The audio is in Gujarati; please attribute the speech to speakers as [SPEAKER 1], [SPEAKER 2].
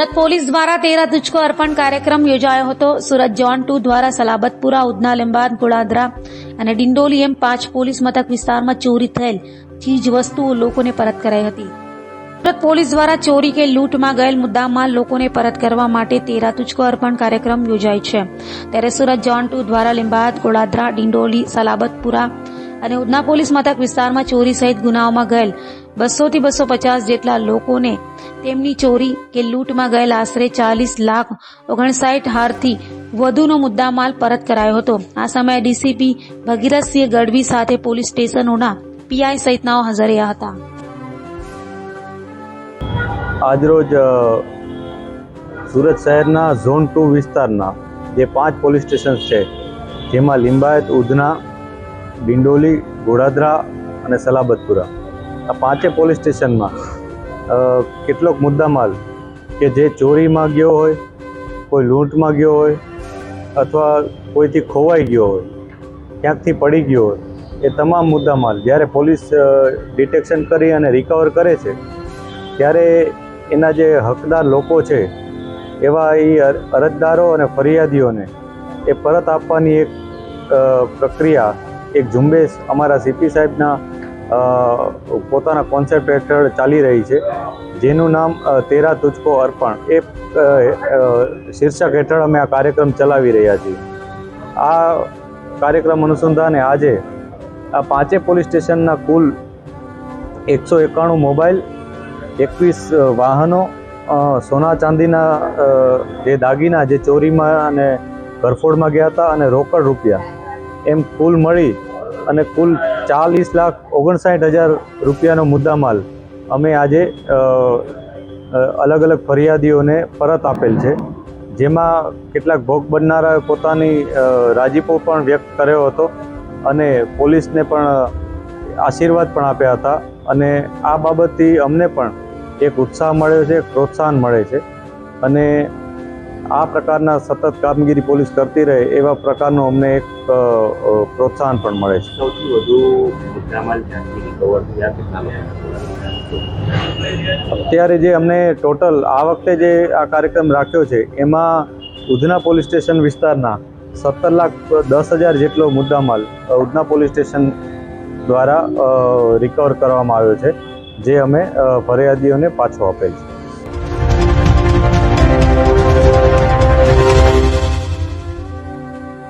[SPEAKER 1] સુરત પોલીસ દ્વારા તેરા તુझको અર્પણ કાર્યક્રમ યોજાયો હતો। સુરત ઝોન 2 દ્વારા સલાબતપુરા, ઉધના, લીંબાદ, ગોળાદરા અને ડિંડોલી એમ 5 પોલીસ મથક વિસ્તારમાં ચોરી થયેલ ચીજ વસ્તુઓ લોકોને પરત કરાઈ હતી। સુરત પોલીસ દ્વારા ચોરી કે લૂંટમાં ગયેલ મુદ્દામાલ લોકોને પરત કરવા માટે તેરા તુझको અર્પણ કાર્યક્રમ યોજાય છે। ત્યારે સુરત ઝોન 2 દ્વારા લીંબાદ, ગોળાદરા, ડિંડોલી, સલાબતપુરા અને ઉધના પોલીસ મથક વિસ્તારમાં ચોરી સહિત ગુનાઓમાં ગયેલ 200 થી 250 જેટલા લોકોને તેમની ચોરી કે લૂંટમાં ગયેલ આશરે 40,59,000 થી વધુનો મુદ્દામાલ પરત કરાયો હતો। આ સમયે ડીસીપી ભગીરથસિંહ ગઢવી સાથે પોલીસ સ્ટેશનોના પીઆઈ સહિતનાઓ હાજર રહ્યા હતા।
[SPEAKER 2] આજરોજ સુરત શહેરના ઝોન 2 વિસ્તારના જે 5 પોલીસ સ્ટેશન છે, જેમાં લીંબાયત, ઉધના, ડિંડોલી, ગોળાદરા અને સલાબતપુરા, આ 5 પોલીસ સ્ટેશનમાં કેટલોક મુદ્દામાલ કે જે ચોરીમાં ગયો હોય, કોઈ લૂંટમાં ગયો હોય અથવા કોઈથી ખોવાઈ ગયો હોય, ક્યાંકથી પડી ગયો હોય, એ તમામ મુદ્દામાલ જ્યારે પોલીસ ડિટેક્શન કરી અને રિકવર કરે છે, ત્યારે એના જે હકદાર લોકો છે એવા એ અરજદારો અને ફરિયાદીઓને એ પરત આપવાની એક પ્રક્રિયા, એક ઝુંબેશ અમારા સીપી સાહેબના પોતાના કોન્સેપ્ટ હેઠળ ચાલી રહી છે, જેનું નામ તેરા તુझको અર્પણ એ શીર્ષક હેઠળ અમે આ કાર્યક્રમ ચલાવી રહ્યા છીએ। આ કાર્યક્રમ અનુસંધાને આજે આ 5 પોલીસ સ્ટેશનના કુલ 191 મોબાઈલ, 21 વાહનો, સોના ચાંદીના જે દાગીના જે ચોરીમાં અને ઘરફોડમાં ગયા હતા અને રોકડ રૂપિયા, એમ કુલ મળી અને કુલ 40,59,000 રૂપિયાનો મુદ્દામાલ અમે આજે અલગ અલગ ફરિયાદીઓને પરત આપેલ છે, જેમાં કેટલાક ભોગ બનનારાએ પોતાની રાજીપો પણ વ્યક્ત કર્યો હતો અને પોલીસને પણ આશીર્વાદ પણ આપ્યા હતા અને આ બાબતથી અમને પણ એક ઉત્સાહ મળ્યો છે, પ્રોત્સાહન મળે છે અને આ પ્રકારના સતત કામગીરી પોલીસ કરતી રહે એવા પ્રકારનું અમને એક પ્રોત્સાહન પણ મળે છે।
[SPEAKER 3] સૌથી વધુ મુદ્દામાલ ક્યાંથી રિકવર થયા, કેટલા લોકો?
[SPEAKER 2] અત્યારે જે અમને ટોટલ આ વખતે જે આ કાર્યક્રમ રાખ્યો છે, એમાં ઉધના પોલીસ સ્ટેશન વિસ્તારના 17,10,000 જેટલો મુદ્દામાલ ઉધના પોલીસ સ્ટેશન દ્વારા રિકવર કરવામાં આવ્યો છે, જે અમે ફરિયાદીઓને પાછો આપેલ છે।